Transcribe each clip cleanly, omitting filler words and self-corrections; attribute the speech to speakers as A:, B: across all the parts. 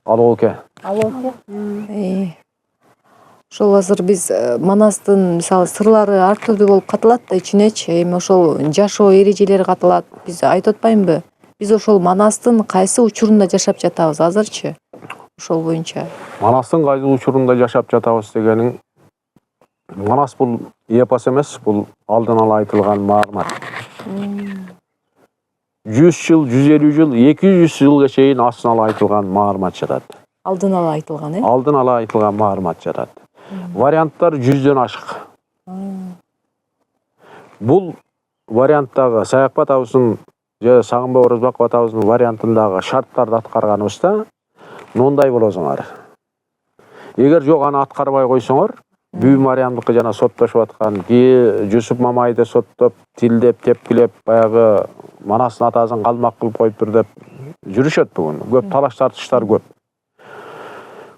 A: Алуу оке.
B: Ошол азыр биз Манастын мисалы сырлары ар түрдүү болуп катылат да ичинечи. Эми ошол жашоо эрежелери катылат. Биз айтып атпаймынбы? Биз ошол Манастын кайсы учурунда жашап жатабыз азырчы? Ошол боюнча.
A: Манастын кайсы учурунда жашап жатабыз дегениң, Манас бул эпос эмес, бул алдын ала айтылган маалымат. 100 жыл, 150 жыл, 200 жылга чейин астын ала айтылган маалымат жатат.
B: Алдын ала айтылган,
A: Алдын ала айтылган маалымат жатат. Варианттар 100дөн ашык. Бул варианттагы Саякбай атабыздын же Сагынбай Орозбаков атабыздын вариантындагы шарттарды аткарганыбызда мындай болосуңар. Эгер жок аны аткарбай койсоңор, Бүү Мариямдыкы жана соттошуп аткан Жусуп Мамайды соттоп, тилдеп, тепкилеп, баягы Манастын атасын калмак кылып коюптур деп жүрүшөт бүгүн. Көп талаш тартыштар көп.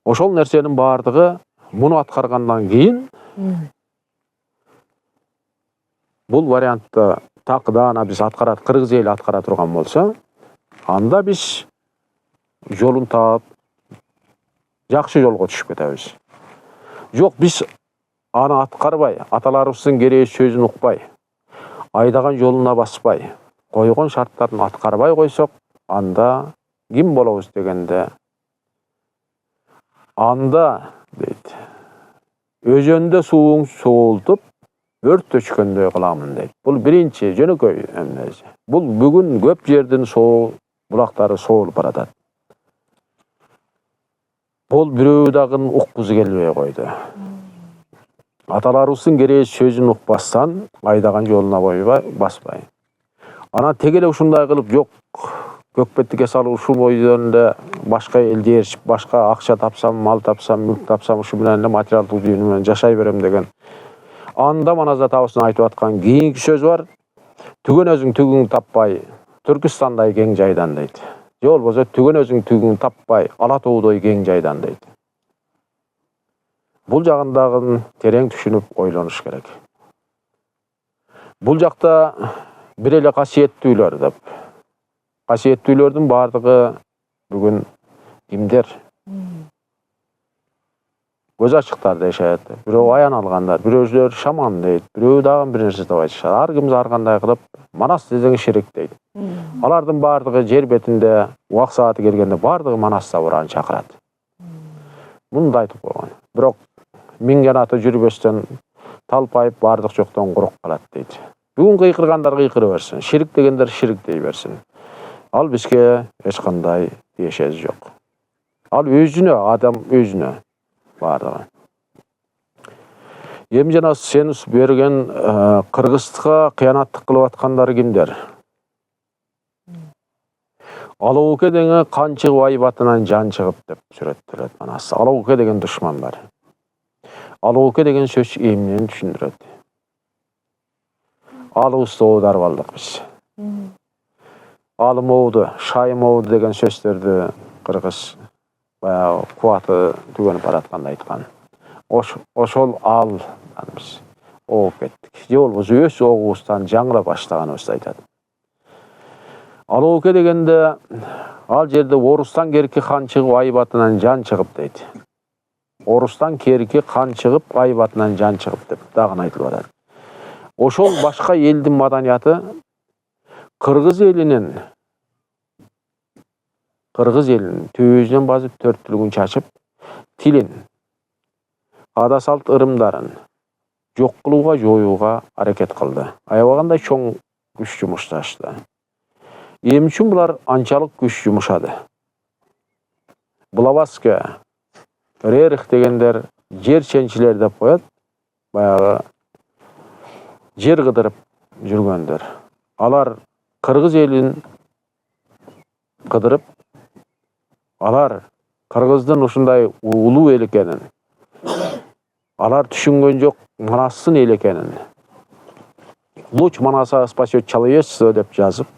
A: Ошол нерсенин бардыгы муну аткаргандан кийин бул вариантты такыдаана биз аткарат, кыргыз эли аткара турган болсо, анда биз жолун таап жакшы жолго түшүп кетебиз. Жок, биз аны аткарбай, аталарыбыздын кереш сөзүн укпай, айдаган жолуна баспай, койгон шарттарын аткарбай койсок, анда ким болобуз дегенде, анда дейт, өзөндө сууң соолтуп, өрт өчкөндөй кыламын дейт. Бул биринчи жөнөкөй эмнеси. Бул бүгүн көп жердин суу булактары соолуп баратат. Бул бирөө дагы уккузу келбей койду. Аталарыбыздын кереш сөзүн укпастан, айдаган жолуна баспай. Ана тегеле ушундай кылып, жок, көкпеттикке салып ушул бойдон башка элди ээрчип, башка акча тапсам, мал тапсам, мүлк тапсам, ушу менен эле материалдык дүйнө менен жашай берем деген. Анда Манас атабыздын айтып аткан кийинки сөз бар. Түгөн өзүң түгүң таппай, Түркүстандай кең жайдан дейт. Же болбосо түгөн өзүң түгүң таппай, Ала тоодой кең жайдан дейт. Бул жагындагы терең түшүнүп ойлонуш керек. Бул жакта бир эле касиеттүүлөр деп. Касиеттүүлөрдүн бардыгы бүгүн кимдер? Көз ачыктар дешет, бирөө аян алгандар, бирөөздөр шаман дейт, бирөө дагы бир нерсе деп айтышат. Ар ким ар кандай кылып Манас десең ширик дейт. Алардын бардыгы жер бетинде убак сааты келгенде бардыгы Манаста бураны чакырат. Муну да айтып койгон. Бирок миңген аты жүрбөстөн талпайып бардык жоктон курук калат дейт. Бүгүн кыйкыргандар кыйкыра берсин, ширик дегендер ширик дей берсин. Ал бизге эч кандай тиешеси жок. Ал өзүнө, адам өзүнө бардыгы. Эми жана сен берген Кыргызга кыянаттык кылып аткандар кимдер? Алууке деген канчыгып айбатынан жан чыгып деп сүрөттөлөт Манас. Алууке деген душман бар. Алууке деген сөз эмнени түшүндүрөт? Алыбызды оодарып алдык биз. Алым оуду, шайым оуду деген сөздөрдү кыргыз баягы кубаты түгөнүп баратканда айткан. Ошол ал биз ооп кеттик. Же болбосо өз оогубуздан жаңыра баштаганыбызды айтат. Алууке дегенде ал жерде орустан керки хан чыгып айбатынан жан чыгып дейт. Орустан керки хан чыгып айбатынан жан чыгып деп дагы айтылып атат. Ошол башка элдин маданияты Кыргыз элинин төбөзүнөн басып төрттүлүгүн чачып, тилин, ада салт ырымдарын жок кылууга, жоюуга аракет кылды. Аябагандай чоң күч жумушташты. Эмне үчүн булар анчалык күч жумушады? Блаватский, Рерих дегендер жер ченчилер деп коет. Баягы жер кыдырып жүргөндөр. Алар Кыргыз элин кыдырып, алар Кыргыздын ушундай улуу эл экенин, алар түшүнгөн жок Манастын эл экенин. Луч Манаса спасет человечество деп жазып,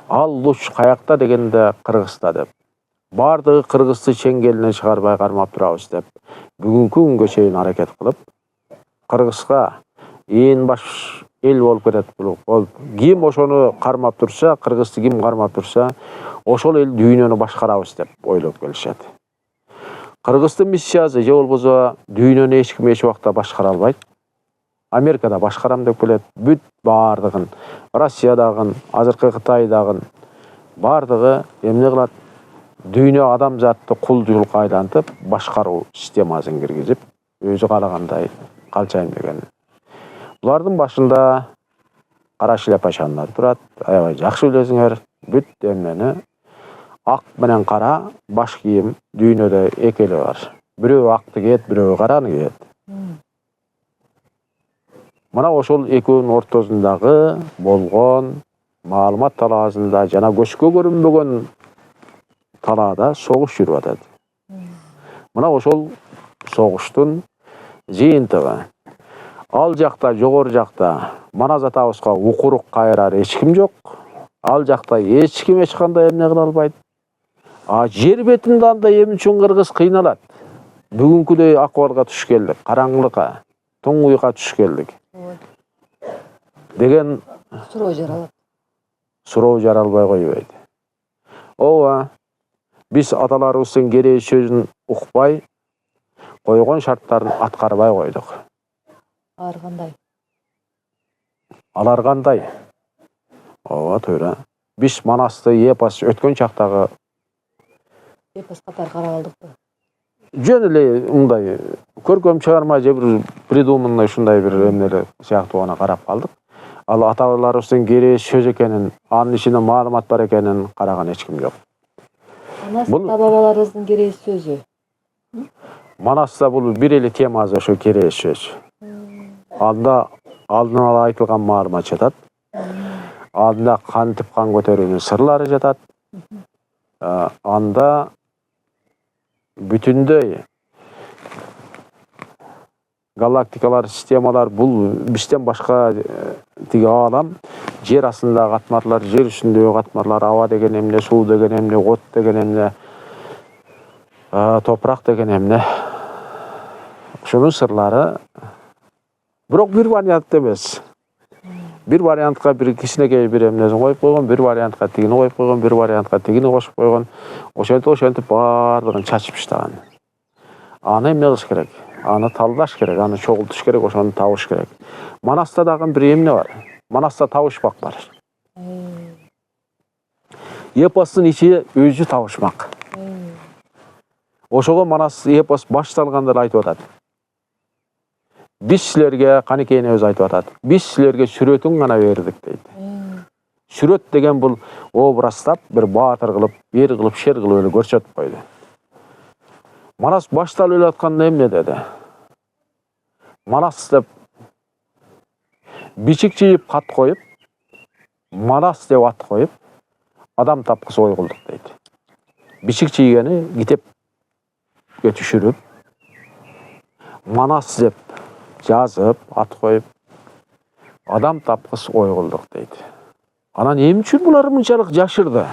A: ал луч каякта дегенде Кыргызда деп. Бардыгы Кыргызды чеңгелине чыгарбай кармап турабыз деп. Бүгүнкү күнгө чейин аракет кылып, Кыргызга ээн баш эл болуп кетет. Ким ошону кармап турса, Кыргызды ким кармап турса, ошол эл дүйнөнү башкарабыз деп ойлоп келишет. Кыргыздын миссиясы же болбосо дүйнөнү эч ким эч убакта башкара албайт. Америкада башкарам деп келет. Бүт бардыгын, Россиядагын, азыркы Кытайдагын бардыгы эмне кылат? Дүйнө адамзатты кулдуулукка айлантып, башкаруу системасын киргизип, өзү каалагандай калчайм деген. Булардын башында кара шляпачандар турат. Аябай жакшы билесиңер, бүт эмнени ак менен кара баш кийим дүйнөдө эки эле бар. Бирөө акты кийет, бирөө караны кийет. Мына ошол экөөнүн ортосундагы болгон маалымат талаасында жана көчкө көрүнбөгөн талаада согуш жүрүп атат. Мына ошол согуштун жыйынтыгы. Ал жакта, жогору жакта Манас атабызга укурук кайрар эч ким жок. Ал жакта эч ким эч кандай эмне кыла албайт. Жер бетинде анда эми үчүн кыргыз кыйналат. Бүгүнкүдөй акыбалга туш келдик, караңгылыкка, туңгуйга туш келдик. Деген
B: суроо жаралат.
A: Суроо жаралбай койбойт. Ооба, биз аталарыбыздын керээ сөзүн укпай, койгон шарттарын аткарбай койдук.
B: Алар кандай?
A: Алар кандай? Ооба, туура. Биз Манасты эпос өткөн чактагы
B: Эпос катары карап алдыкпы?
A: жөн эле мындай көркөм чыгарма же бир придуманный ушундай бир эмнелер сыяктуу гана карап калдык. Ал аталарыбыздын керээ сөз экенин, анын ичинде маалымат бар экенин караган эч ким жок.
B: Манас бабаларыбыздын керээ сөзү.
A: Манаста бул бир эле темасы ошо керээ сөз. Анда алдын ала айтылган маалымат жатат. Анда кантип кан көтөрүүнүн сырлары жатат. Анда бүтүндөй галактикалар, системалар, бул бизден башка тиги аалам, жер астындагы катмарлар, жер үстүндөгү катмарлар, аба деген эмне, суу деген эмне, от деген эмне, топурак деген эмне. Ошонун сырлары бирок бир вариант эмес. Бир вариантка бир кичинекей бир эмнесин коюп койгон, бир вариантка тигини коюп койгон, бир вариантка тигини кошуп койгон. Ошентип бардыгын чачып таштаган. Аны эмне кылыш керек? Аны талдаш керек, аны чогултуш керек, ошону табыш керек. Манаста дагы бир эмне бар. Манаста табышмак бар. Эпостун ичи өзү табышмак. Ошого Манас эпос башталганда айтып атат. Биз силерге канекейин өзү айтып атат. Биз силерге сүрөтүн гана бердик дейт. Сүрөт деген бул образтап, бир баатыр кылып, ер кылып, шер кылып эле көрсөтүп койду. Манас башталып эле атканда эмне деди? Манас деп бичик чийип кат коюп, Манас деп ат коюп, адам тапкысы ойгулдук дейт. Бичик чийгени китепке түшүрүп, Манас деп жазып, ат коюп, адам тапкыс ойгулдук дейт. Анан эмне үчүн булар мынчалык жашырды?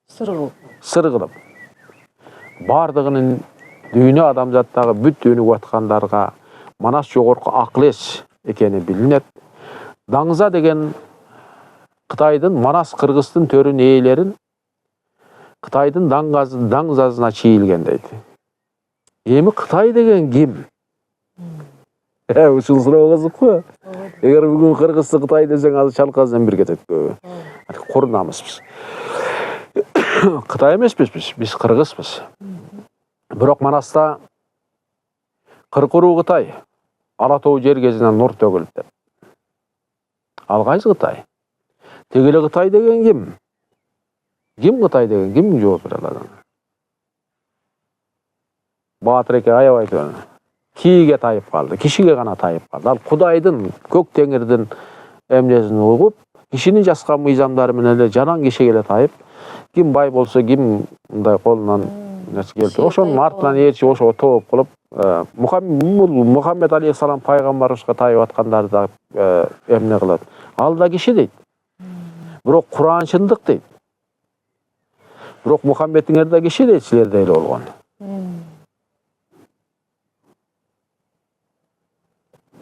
A: Сыр кылып. Бардыгынын дүйнө адамзаттагы бүт өнүгүп аткандарга Манас жогорку акыл эс экени билинет. Даңза деген Кытайдын, Манас Кыргыздын төрүн ээлерин Кытайдын даңзасына чийилген дейт. Эми Кытай деген ким? Ушул суроого кызыкпы? Эгер бүгүн Кыргызды Кытай десең, азыр чалкасынан бир кетет көбү. Курунамызбыз. Кытай эмеспиз биз кыргызбыз. Бирок Манаста кыркыруу Кытай, ала тоо жер кезинен нур төгүлүп деп. Ал кайсы Кытай? Тегеле Кытай деген ким? Ким Кытай деген ким жооп бере алат? Баатыр эке аябай айтып, кийге тайып калды, кишиге гана тайып калды. Ал Кудайдын, көк теңирдин эмнесин угуп, кишинин жазган мыйзамдары менен эле жанан кишиге эле тайып, ким бай болсо, ким мындай колунан нерсе келди. Ошонун артынан ээрчип, ошого тооп кылып, Мухаммед алейхиссалам пайгамбарыбызга тайып аткандарды да эмне кылат. Ал да киши дейт. Бирок Куран чындык дейт. Бирок Мухаммедиңер да киши дейт, силердей эле болгон.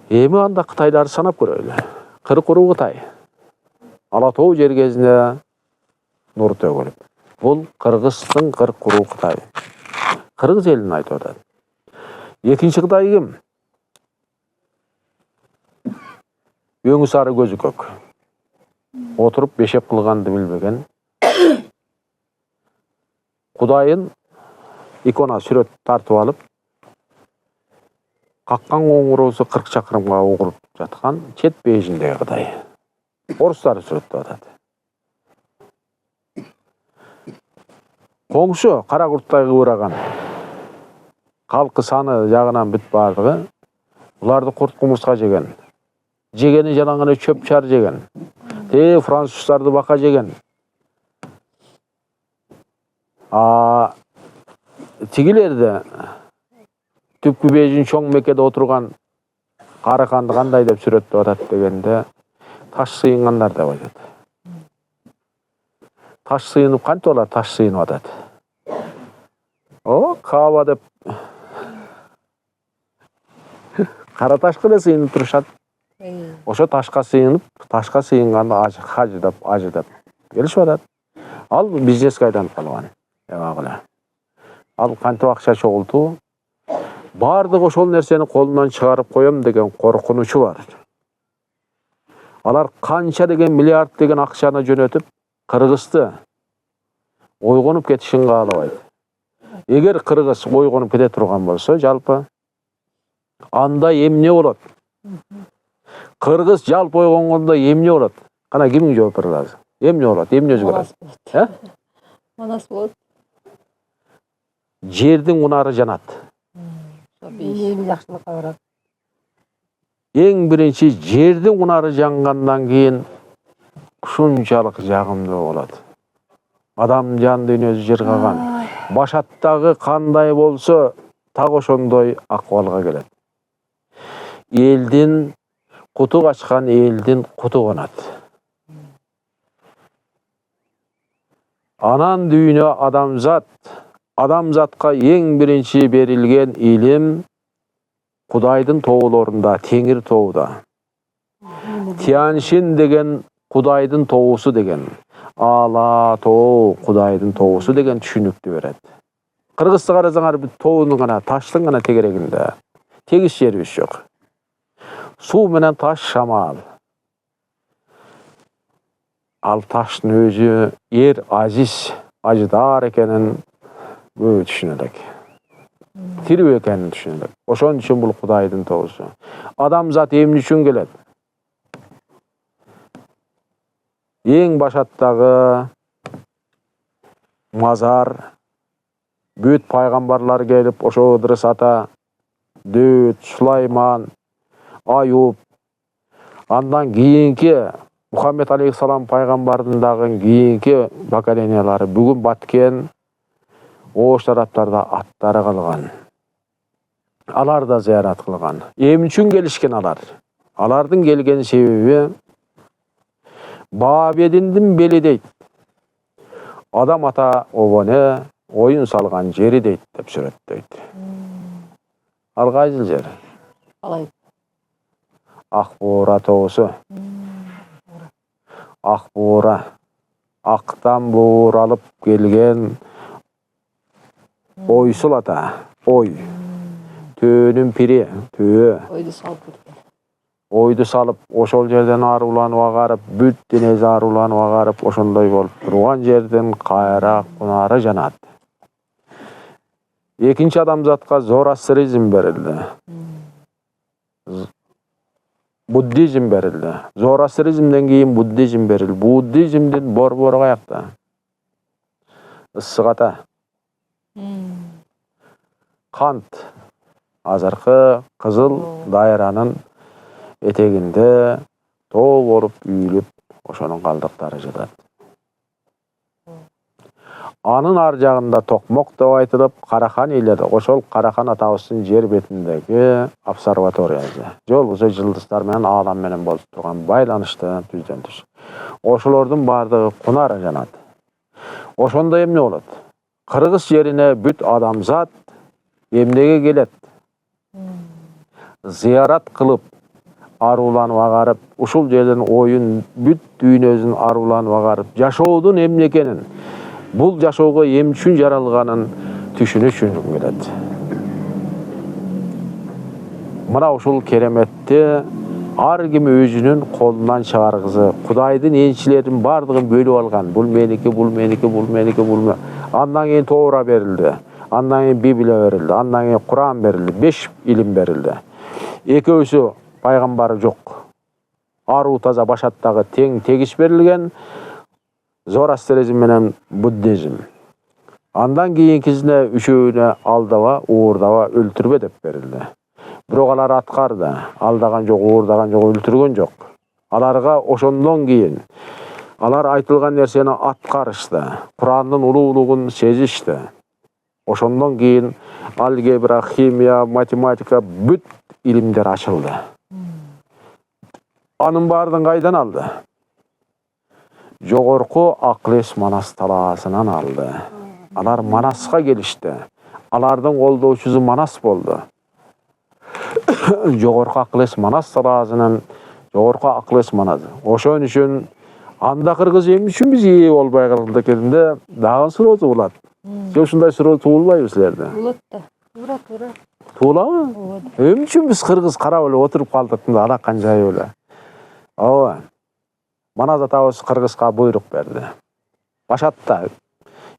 A: Эми анда Кытайларды санап көрөлү. Кыркыруу Кытай. Ала тоо жер кезинде нур төгүлүп. Бул Кыргыздын кыркыруу Кытай. Кыргыз элин айтып атат. Экинчи Кытай ким? Өңү сары көзү көк. Отуруп бешеп кылганды билбеген. Кудайын икона сүрөт тартып алып, каккан коңуроосу 40 чакырымга угуруп жаткан чет бейжиндеги Кытай. Орустар сүрөттөп атат. Коңшу кара курттай кыбыраган. Калкы саны жагынан бүт бардыгы. Буларды курт кумурска жеген. Жегени жанан гана чөп чар жеген. Француздарды бака жеген. Тигилерде түпкү бейжин чоң мекеде отурган караканды кандай деп сүрөттөп атат дегенде таш сыйынгандар деп айтат. Таш сыйынып кантип алар таш сыйынып атат. Каба деп кара ташка эле сыйынып турушат. Ошо ташка сыйынганды ажыдап келишип атат. Ал бизнеске айланып калган. Ал кантип акча чогултуу? Бардыгы ошол нерсени колунан чыгарып коем деген коркунучу бар. Алар канча деген миллиард деген акчаны жөнөтүп, Кыргызды ойгонуп кетишин каалабайт. Эгер Кыргыз ойгонуп кете турган болсо, жалпы анда эмне болот? Кыргыз жалпы ойгонгондо эмне болот? Кана кимиң жооп берет азыр? Эмне болот? Эмне өзгөрөт?
B: Манас болот.
A: Жердин унары жанат.
B: Жакшылыкка барат.
A: Эң биринчи жердин унары жангандан кийин ушунчалык жагымдуу болот. Адам жан дүйнөсү жыргаган. Башаттагы кандай болсо, так ошондой акыбалга келет. Элдин куту качкан элдин куту конат. Анан дүйнө адамзатка эң биринчи берилген илим Кудайдын тоолорунда, Теңир тоуда. Тианшин деген Кудайдын тоосу деген. Ала тоо Кудайдын тоосу деген түшүнүктү берет. Кыргызды карасаңар тоонун гана, таштын гана тегерегинде. Тегиш жерибиз жок. Суу менен таш шамал. Ал таштын өзү ажыдар экенин түшүнө элек. Тирүү экенин түшүнө элек. Ошон үчүн бул Кудайдын тоосу. Адамзат эмне үчүн келет? Эң башаттагы мазар, бүт пайгамбарлар келип, ошо Ыдырыс ата, Дөт, Сулайман, Аюп, андан кийинки Мухаммед алейхиссалам пайгамбардын дагы кийинки поколениялары бүгүн баткен ош тараптарда аттары калган. Алар да зыярат кылган. Эмне үчүн келишкен алар? Алардын келген себеби Бабединдин бели дейт. Адам ата обоне оюн салган жери дейт деп сүрөттөйт. Ал кайсыл жер?
B: Алай.
A: Ак буура тоосу. Ак буура. Актан бууралып келген ойсул ата. Ой. Төөнүн пири, төө. Ойду салып, ошол жерден аруланып агарып, бүт денеси аруланып агарып, ошондой болуп турган жерден кайра кунары жанат. Экинчи адамзатка зороастризм берилди. Буддизм берилди. Зороастризмден кийин буддизм берилди. Буддизмдин борбору каякта? Ысык ата. Кант. Азыркы Кызыл дайранын этегинде тоо болуп үйүлүп, ошонун калдыктары жатат. Анын ар жагында Токмок деп айтылып, Карахан элер, ошол Карахан атабыздын жер бетиндеги обсерваториясы. Жолбосо жылдыздар менен аалам менен болуп турган байланышты түздөн түз. Ошолордун бардыгы кунара жанат. Ошондо эмне болот? Кыргыз жерине бүт адамзат эмнеге келет? Зыярат кылып, аруланып агарып, ушул жерден оюн бүт дүйнөсүн аруланып агарып, жашоодун эмне экенин, бул жашоого эмне үчүн жаралганын түшүнүшүм келет. Мына ушул кереметти ар ким өзүнүн колунан чыгаргызы, Кудайдын энчилерин бардыгын бөлүп алган. Бул меники, бул меники, бул меники, бул. Андан кийин Тоора берилди. Андан кийин Библия берилди. Андан кийин Куран берилди. 5 илим берилди. Экөөсү пайгамбары жок. Аруу таза башаттагы тең тегиш берилген Зороастризм менен буддизм. Андан кийинкисине үчөөнө алдаба, уурдаба, өлтүрбө деп берилди. Бирок алар аткарды. Алдаган жок, уурдаган жок, өлтүргөн жок. Аларга ошондон кийин алар айтылган нерсени аткарышты. Курандын улуулугун сезишти. Ошондон кийин алгебра, химия, математика бүт илимдер ачылды. Анын баардыгын кайдан алды? Жогорку Аклес Манас талаасынан алды. Алар Манаска келишти. Алардын колдоочусу Манас болду. Жогорку Аклес Манас талаасынан жогорку Аклес Манас. Ошон үчүн анда кыргыз эмне үчүн биз ээ болбой калдык дегенде дагы суроо туулат. Же ушундай суроо туулбайбы силерде?
C: Туулат да. Туура.
A: Туулабы? Эмне үчүн биз кыргыз карап эле отуруп калдык да алакан жайып эле? Ооба. Манас атабыз кыргызга буйрук берди. Башатта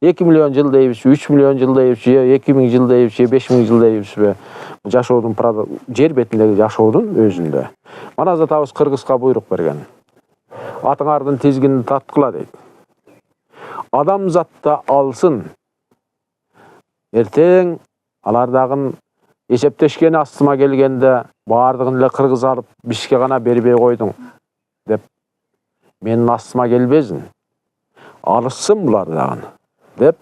A: 2 миллион жыл дейбиз, 3 миллион жыл дейбиз, 2000 жыл дейбиз, 5000 жыл дейбиз. Жашоодун жер бетиндеги жашоодун өзүндө. Манас атабыз кыргызга буйрук берген. Атыңардын тизгинин таткыла дейт. Адамзатта алсын. Эртең алардагын эсептешкени астыма келгенде баардыгын эле кыргыз алып бизге гана бербей койдуң деп менин астыма келбесин. Алышсын булар дагы деп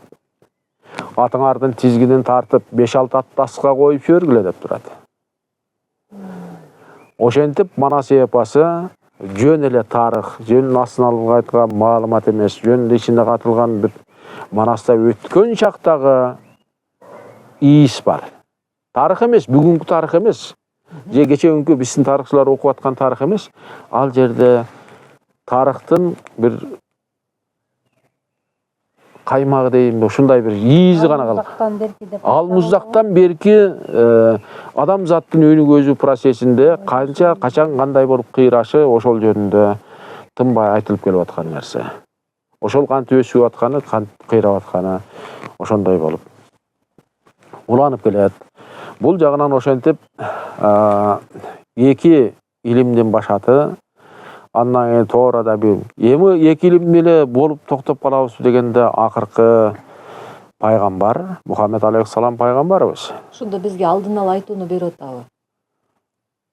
A: атыңардын тизгинин тартып 5-6 аттаска коюп жибергиле деп турат. Ошентип Манас эпосы жөн эле тарых, жөн астына айткан маалымат эмес, жөн ичинде катылган бир Манаста өткөн чактагы иис бар. Тарых эмес, бүгүнкү тарых эмес. Же кечеүнкү биздин тарыхчылар окуп аткан тарых эмес. Ал жерде тарыхтын бир каймагы дейм, ушундай бир ийизи гана калган. Ал муздактан берки адамзаттын өнүгүү процессинде канча качан кандай болуп кыйрашы ошол жөнүндө тынбай айтылып келип аткан нерсе. Ошол кантип өсүп атканы, кантип кыйрап атканы ошондой болуп уланып келет. Бул жагынан ошентип эки илимдин башаты, андан кийин Тоорада бир эми эки илим эле болуп токтоп калабызбы дегенде акыркы пайгамбар Мухаммед алейхиссалам пайгамбарыбыз.
B: Ошондо бизге алдын ала айтууну берип атабы?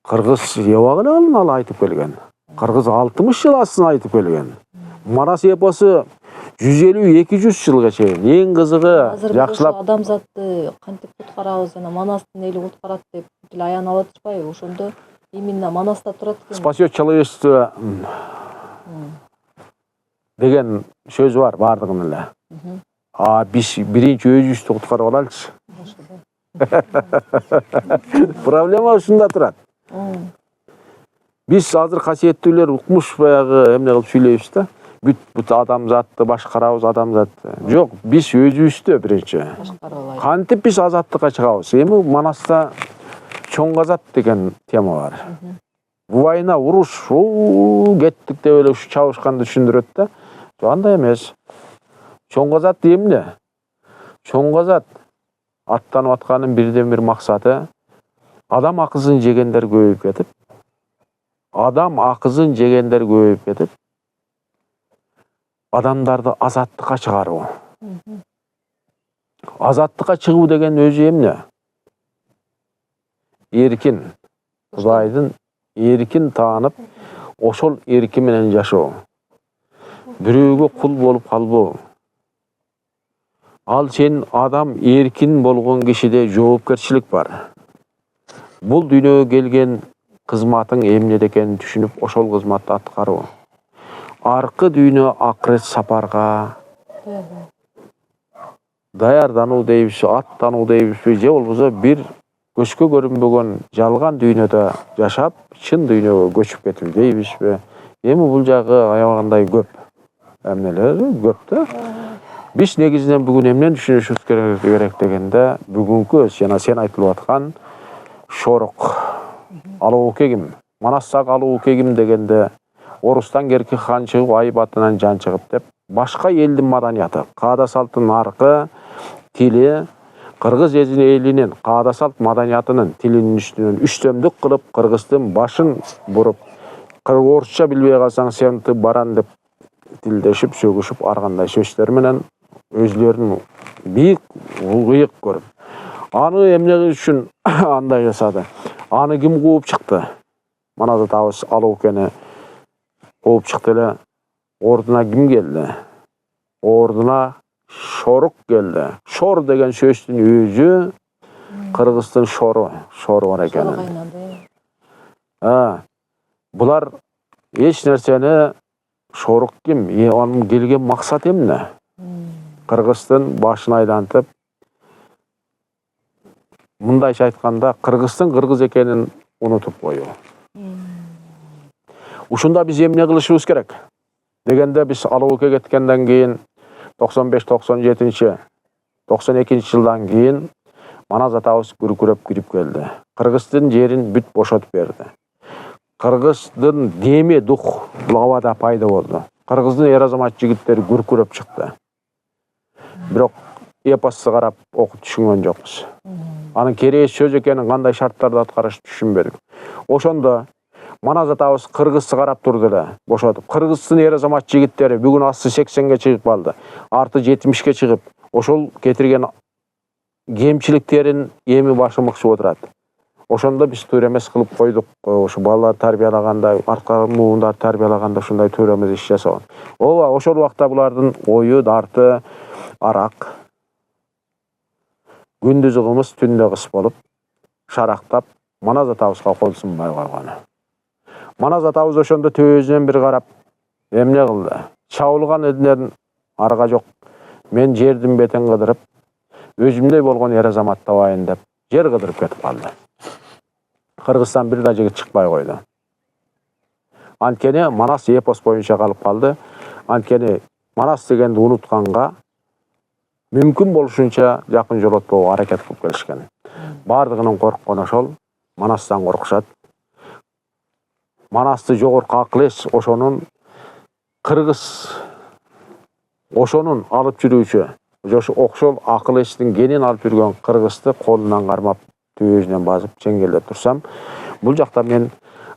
C: Кыргыз эбак эле алдын ала айтып келген. Кыргыз 60 жыл астына айтып келген. Манас эпосу 150-200 жылга чейин. Эң кызыгы жакшылап
B: адамзатты кантип куткарабыз, жана Манастын эли куткарат деп эле аян алып атышпайбы? Ошондо именно Манаста турат экен.
C: Спасет человечество деген сөз бар бардыгын эле. Биз биринчи өзүбүздү куткарып алайлычы. Проблема ушунда турат. Биз азыр касиеттүүлөр укмуш баягы эмне кылып сүйлөйбүз да. Бүт адамзатты башкарабыз, адамзатты. Жок, биз өзүбүздү биринчи башкара алайбыз. Кантип биз азаттыкка чыгабыз? Эми Манаста чоң азат деген тема бар. Война, уруш, кеттик деп эле ушу чабышканды түшүндүрөт да. Андай эмес. Чоң азат эмне? Чоң азат аттанып атканын бирден бир максаты адам акызын жегендер көбөйүп кетип, адамдарды азаттыкка чыгаруу. Азаттыкка чыгуу деген өзү эмне? Эркин, Кудайдын эркин таанып, ошол эрки менен жашоо. Бирөөгө кул болуп калбоо. Ал сен адам эркин болгон кишиде жоопкерчилик бар. Бул дүйнөгө келген кызматың эмне экенин түшүнүп, ошол кызматты аткаруу. Аркы дүйнө акырет сапарга даярдануу дейбизби, аттануу дейбизби, же болбосо бир көзгө көрүнбөгөн жалган дүйнөдө жашап, чын дүйнөгө көчүп кетүү дейбизби. Эми бул жагы аябагандай көп. Эмнелер көп да. Biz negizинен бүгүн эмнени түшүнүшүбүз керек дегенде, бүгүнкү жана сен айтылып аткан шорок алуу кегим, Манастагы алуу кегим дегенде орустан керки хан чыгып, айып атынан жан чыгып деп, башка элдин маданияты, каада салттын аркы тили кыргыз элинин каада салт маданиятынын тилинин үстүнөн үчтөмдүк кылып, кыргыздын башын буруп, орусча билбей калсаң сен баран деп тилдешип, сөгүшүп, ар кандай сөздөр менен өзлөрүн бийик ыйык көрүп. Аны эмне үчүн андай жасады? Аны ким кууп чыкты? Манас атабыз Алоокени кууп чыкты эле. Ордуна ким келди? Ордуна Шорук келди. Шор деген сөздүн өзү кыргыздын шору бар экенин. Булар эч нерсени Шорук ким? Анын келген максат эмне? Кыргыздын башын айлантып, мындайча айтканда, кыргыздын кыргыз экенин унутуп коюу. Ушунда биз эмне кылышыбыз керек? Дегенде биз Алоокке кеткенден кийин 95-97 92 жылдан кийин Манас атабыз күркүрөп кирип келди. Кыргыздын жерин бүт бошотуп берди. Кыргыздын деме дух абада пайда болду. Кыргыздын эр азамат жигиттери күркүрөп чыкты. Бирок эпосты карап окуп түшүнгөн жокпуз. Анын керээ сөз экенин, кандай шарттарды аткарыш түшүнбөдүк. Ошондо Манас атабыз кыргызды карап турду эле, бошотуп. Кыргыздын эр азамат жигиттери бүгүн асты 80ге чыгып калды. Арты 70ке чыгып, ошол кетирген кемчиликтерин эми башымыкчы отурат. Ошондо биз туура эмес кылып койдук. Ошо балалар тарбиялаганда, арка муундар тарбиялаганда ушундай туура эмес иш жасаган. Ооба, ошол убакта булардын ою, дарты, арак, күндүзү кымыз, түндө кыс болуп, шарактап, Манас атабызга кол сунбай койгон. Манас атабыз ошондо төбөсүнөн бир карап, эмне кылды? Чабылган элдерин арга жок. Мен жердин бетин кыдырып, өзүмдөй болгон эр азамат табайын деп, жер кыдырып кетип калды. Кыргызстан бир да жигит чыкпай койду. Анткени Манас эпос боюнча калып калды. Анткени Манас дегенди унутканга мүмкүн болушунча жакын жолотпого аракет кылып келишкен. Бардыгынын корккону ошол, Манастан коркушат. Манасты жогорку акыл эс, ошонун кыргыз, ошонун алып жүрүүчү, ошол акыл эстин кенин алып жүргөн кыргызды колунан кармап, төбөсүнөн басып чеңгелдеп турсам, бул жакта мен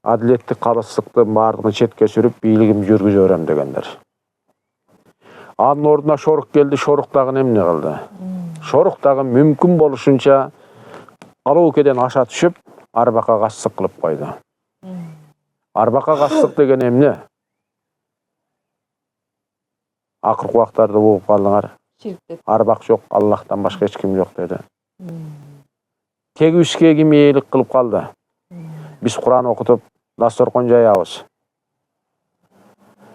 C: адилеттик калыстыктын бардыгын четке сүрүп, бийлигим жүргүзө берем дегендер. Анын ордуна Шорук келди, Шорук дагы эмне кылды? Шорук дагы мүмкүн болушунча Алоокеден аша түшүп, арбакка кастык кылып койду. Арбакка кастык деген эмне? Акыркы убактарда угуп калдыңар. Арбак жок, Аллахтан башка эч ким жок деди. Тегибизге ким ээлик кылып калды? Биз Куран окутуп, дасторкон жаябыз.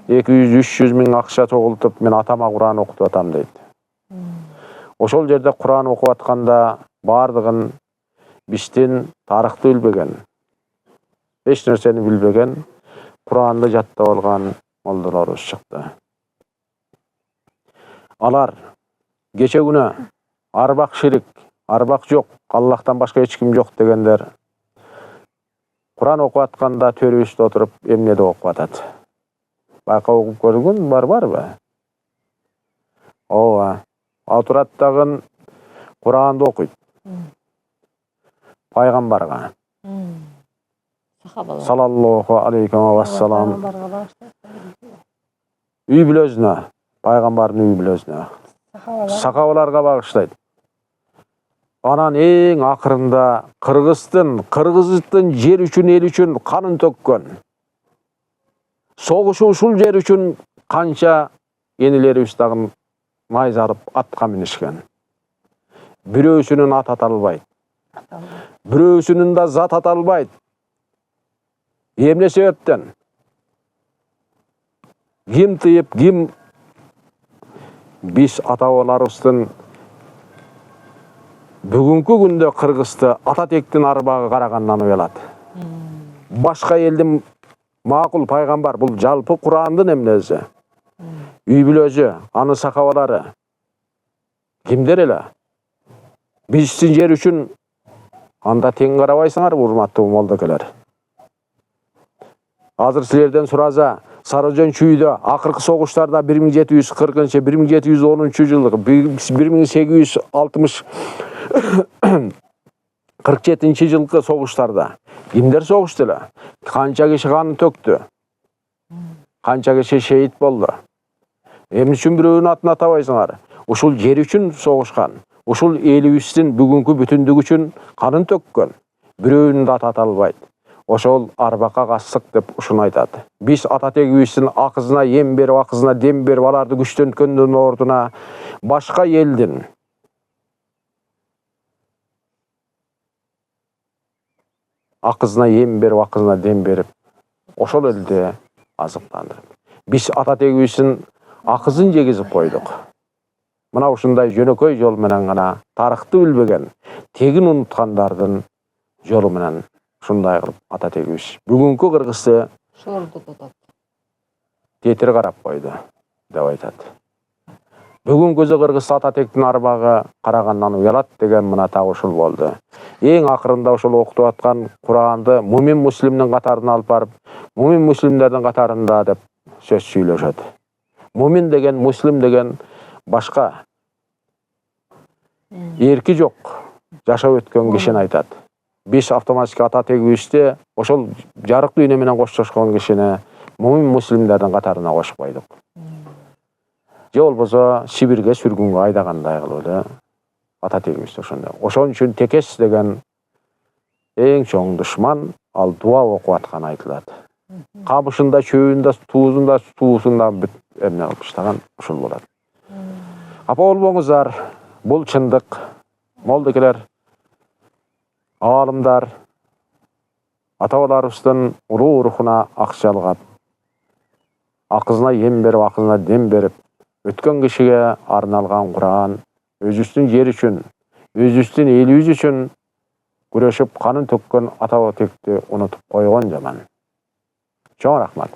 C: 200-300 миң акча чогултуп, мен атама Куран окутуп атам дейт. Ошол жерде Куран окуп атканда бардыгын биздин тарыхты билбеген, эч нерсени билбеген, Куранды жаттап алган молдолорубуз чыкты. Алар кече күнү арбак ширик, арбак жок, Аллахтан башка эч ким жок дегендер Куран окуп атканда төрүбүздө отуруп эмнеди окуп атат? Байка окуп көргөн барбы? Ооба. Отурат дагы Куранды окуйт. Пайгамбарга. Саллаллаху алейкум вассалам. Үй бүлөсүнө, пайгамбардын үй бүлөсүнө. Сахабаларга багыштайт. Анан эң акырында Кыргыздын жер үчүн, эл үчүн канын төккөн. Согушу ушул жер үчүн канча энелерибиз дагы майзарып атка минишкен. Бирөөсүнүн ат аталбайт. Бирөөсүнүн да зат аталбайт. Эмне себептен? Ким тыйып, ким биз ата-бабаларыбыздын бүгүнкү күндө Кыргызды ата тектин арбагы карагандан уялат. Башка элдин макул пайгамбар, бул жалпы Курандын эмнеси. Үй бүлөсү, анын сахабалары, Kimder ele? Биздин жер үчүн анда тең карабайсыңар, урматтуу молдокелер. Азыр силерден сураса, Сарыөзөн чүйдө акыркы согуштарда 1740-1710 жылы, 1860 47 жылкы согуштарда кимдер согушту эле? Канча киши каны төктү? Канча киши шейит болду? Эмне үчүн бирөөнүн атын атабайсыңар? Ушул жер үчүн согушкан, ушул элибиздин бүгүнкү бүтүндүгү үчүн канын төккөн. Бирөөнүн да аты аталбайт. Ошол арбакка кассык деп ушуну айтат. Биз ата тегибиздин акызына эм берип, акызына дем берип, аларды күчтөнткөндүн ордуна башка элдин акызына эм берип, акызына дем берип, ошол элди азыктандырып. Биз ата тегибиздин акызын жегизип койдук. Мына ушундай жөнөкөй жол менен гана тарыхты билбеген, тегин унуткандардын жолу менен ушундай кылып ата тегибиз бүгүнкү кыргызды
B: шордотот.
C: тетир карап койду деп айтат. Бүгүнкү кыргыз ата тектин арбагы карагандан уялат деген мына так ушул болду. Эң акырында ошол окутуп аткан Куранды мумин муслимдин катарына алып барып, мумин муслимдердин катарында деп сөз сүйлөшөт. Мумин деген, муслим деген башка эрки жок жашап өткөн кишини айтат. Биз автоматик ата тегибизди ошол жарык дүйнө менен коштошкон кишини мумин муслимдердин катарына кошуп койдук. Же болбосо Сибирге сүргүнгө айдагандай кылып эле ата тегибиз ошондой. Ошон үчүн текес деген эң чоң душман ал дуа окуп аткан айтылат. Камышында, чөбүндө, туузунда, суусунда бүт эмне кылып таштаган ушул болот. Апа болбоңуздар, бул чындык. Молдокелер, аалымдар ата-бабаларыбыздын улуу рухуна ак жалгап, акызына эм берип, акызына дем берип, өткөн кишиге арналган Куран, өзүбүздүн жер үчүн, өзүбүздүн элибиз үчүн күрөшүп канын төккөн ата текти унутуп койгон жаман. Чоң рахмат.